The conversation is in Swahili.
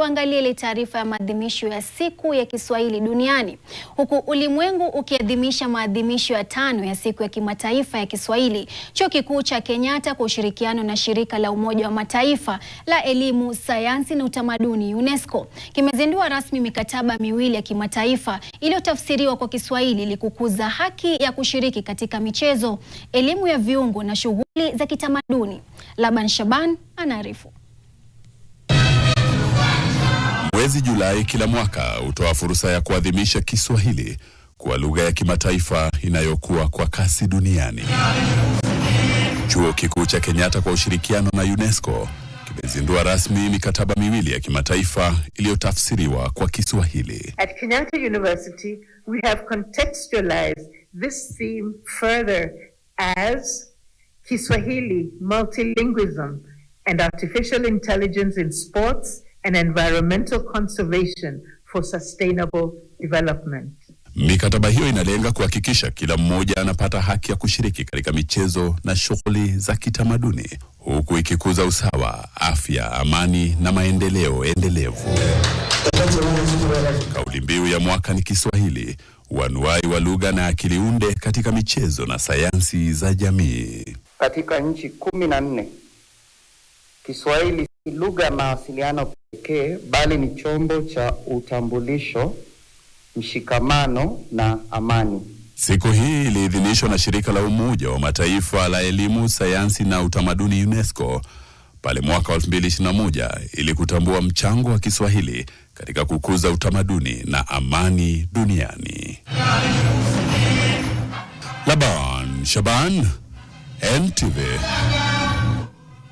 Tuangalie ile taarifa ya maadhimisho ya siku ya Kiswahili duniani. Huku ulimwengu ukiadhimisha maadhimisho ya 5 ya siku ya kimataifa ya Kiswahili, Chuo Kikuu cha Kenyatta kwa ushirikiano na shirika la Umoja wa Mataifa la elimu, sayansi na utamaduni UNESCO kimezindua rasmi mikataba miwili ya kimataifa iliyotafsiriwa kwa Kiswahili ili kukuza haki ya kushiriki katika michezo, elimu ya viungo na shughuli za kitamaduni. Laban Shaban anaarifu. Mwezi Julai kila mwaka hutoa fursa ya kuadhimisha Kiswahili kuwa lugha ya kimataifa inayokuwa kwa kasi duniani. Chuo Kikuu cha Kenyatta kwa ushirikiano na UNESCO kimezindua rasmi mikataba miwili ya kimataifa iliyotafsiriwa kwa Kiswahili. At Kenyatta University, we have contextualized this theme further as Kiswahili, multilingualism, and artificial intelligence in sports and environmental conservation for sustainable development. Mikataba hiyo inalenga kuhakikisha kila mmoja anapata haki ya kushiriki katika michezo na shughuli za kitamaduni, huku ikikuza usawa, afya, amani na maendeleo endelevu. Kauli mbiu ya mwaka ni Kiswahili, uanuai wa lugha na akili unde katika michezo na sayansi za jamii. Katika nchi 14, Kiswahili si lugha ya mawasiliano pekee, bali ni chombo cha utambulisho, mshikamano na amani. Siku hii iliidhinishwa na shirika la Umoja wa Mataifa la elimu, sayansi na utamaduni UNESCO pale mwaka 2021 ili kutambua mchango wa Kiswahili katika kukuza utamaduni na amani duniani. Laban Shaban, NTV.